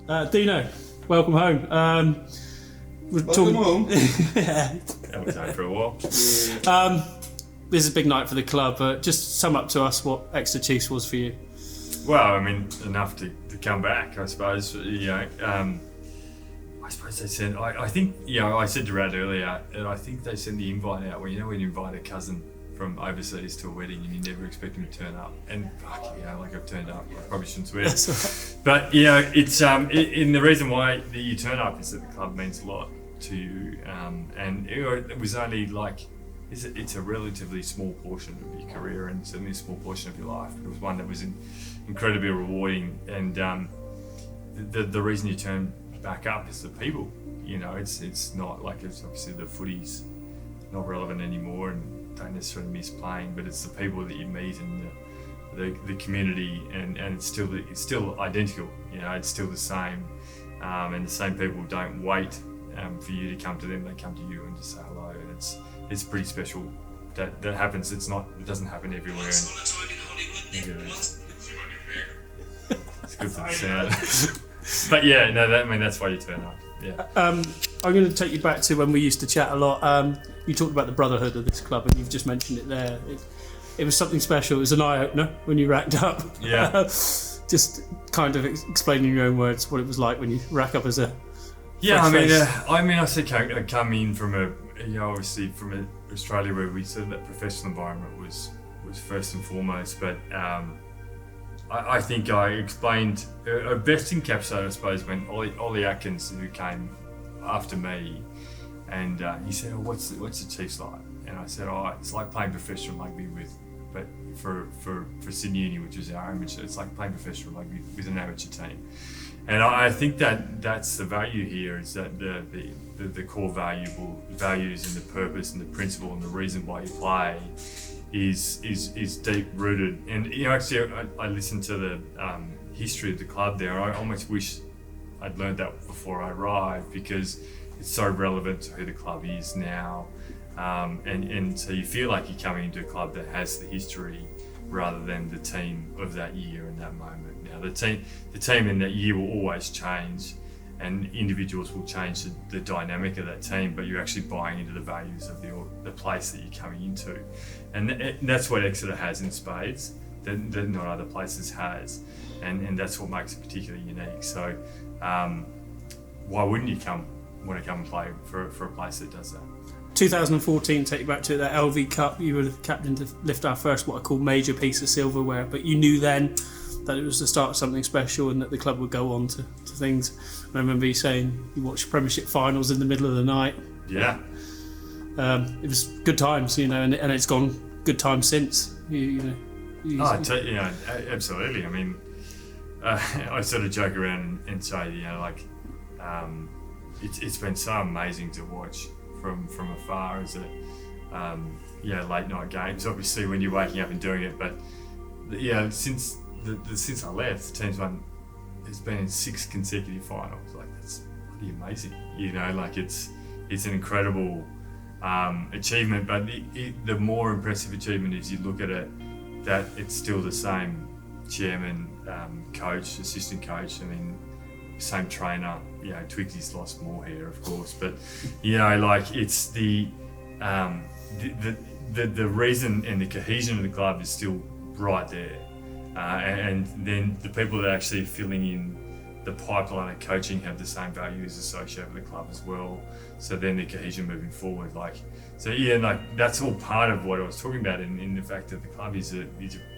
Dino, welcome home. We're Welcome home. Yeah. That was over for a while. This is a big night for the club. Just sum up to us what Exeter Chiefs was for you. Well, I mean, enough to come back, I suppose. I suppose they sent. I think I said to Rad earlier, and I think they send the invite out when when you invite a cousin from overseas to a wedding and you never expect him to turn up. And like I've turned up. I probably shouldn't swear. That's right. But it's and the reason why that you turn up is that the club means a lot to you, and it was only like. It's a relatively small portion of your career and certainly a small portion of your life. But it was one that was incredibly rewarding, and the reason you turn back up is the people. It's not like it's obviously the footy's not relevant anymore and don't necessarily miss playing, but it's the people that you meet and the community, and it's still identical. It's still the same, and the same people don't wait for you to come to them; they come to you and just say hello, and it's pretty special. That happens. It doesn't happen everywhere. It's good for the sound. But that's why you turn up. Yeah. I'm going to take you back to when we used to chat a lot. You talked about the brotherhood of this club, and you've just mentioned it there. It was something special. It was an eye opener when you racked up. Yeah. Just kind of explaining in your own words what it was like when you rack up as a. Yeah, I said I come in from obviously from Australia where we said that professional environment was first and foremost, but I think I explained best encapsulated, I suppose, when Ollie Atkins, who came after me, and he said, "Oh, what's the Chiefs like?" And I said, "Oh, it's like playing professional rugby but for Sydney Uni, which is our amateur. It's like playing professional rugby with an amateur team." And I think that's the value here, is that the core values and the purpose and the principle and the reason why you play is deep rooted. And actually, I listened to the history of the club there. I almost wish I'd learned that before I arrived, because it's so relevant to who the club is now. And so you feel like you're coming into a club that has the history rather than the team of that year and that moment. Now the team in that year will always change, and individuals will change the dynamic of that team, but you're actually buying into the values of the place that you're coming into, and that's what Exeter has in spades that not other places has, and that's what makes it particularly unique. So why wouldn't you want to come and play for a place that does that? 2014, take you back to that LV Cup. You were the captain to lift our first, what I call, major piece of silverware, but you knew then that it was the start of something special and that the club would go on to things. And I remember you saying you watched Premiership finals in the middle of the night. Yeah. It was good times, and it's gone good times since. Absolutely. I mean, I sort of joke around and say, it's been so amazing to watch from afar, as late night games, obviously, when you're waking up and doing it, but since I left, the team's won. It's been in 6 consecutive finals. Like, that's bloody amazing. It's an incredible achievement. But the more impressive achievement is you look at it, that it's still the same chairman, coach, assistant coach. I mean, same trainer. Twigsy's lost more hair, of course, but it's the reason and the cohesion of the club is still right there. And then the people that are actually filling in the pipeline of coaching have the same values associated with the club as well. So then the cohesion moving forward, that's all part of what I was talking about in the fact that the club is a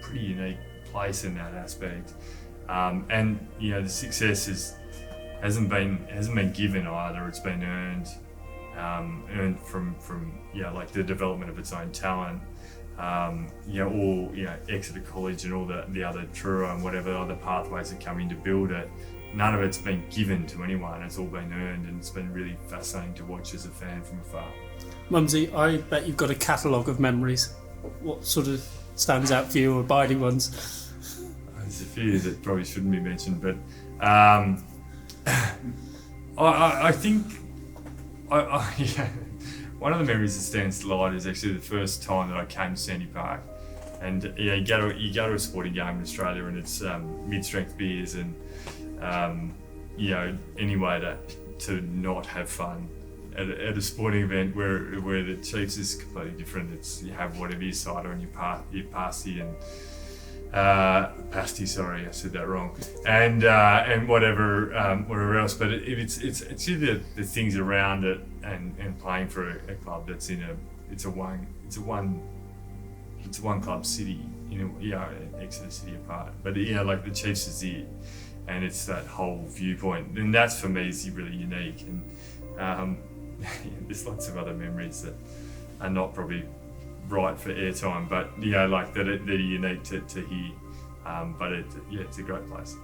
pretty unique place in that aspect. And the success hasn't been given either. It's been earned from the development of its own talent. Exeter College and all the other Truro and whatever other pathways that come in to build it. None of it's been given to anyone. It's all been earned, and it's been really fascinating to watch as a fan from afar. Mumsy, I bet you've got a catalogue of memories. What sort of stands out for you, or abiding ones? There's a few that probably shouldn't be mentioned, but I think one of the memories that stands to light is actually the first time that I came to Sandy Park, and you go to a sporting game in Australia, and it's mid-strength beers, and any way to not have fun at a sporting event where the Chiefs is completely different. It's you have whatever your cider and your pasty and pasty. Sorry, I said that wrong. And whatever else. But it's the things around it and playing for a club that's it's a one club city. Exeter City apart. But like the Chiefs is it, and it's that whole viewpoint, and that's for me is really unique. And there's lots of other memories that are not probably right for airtime, but like that are unique to hear. But it's a great place.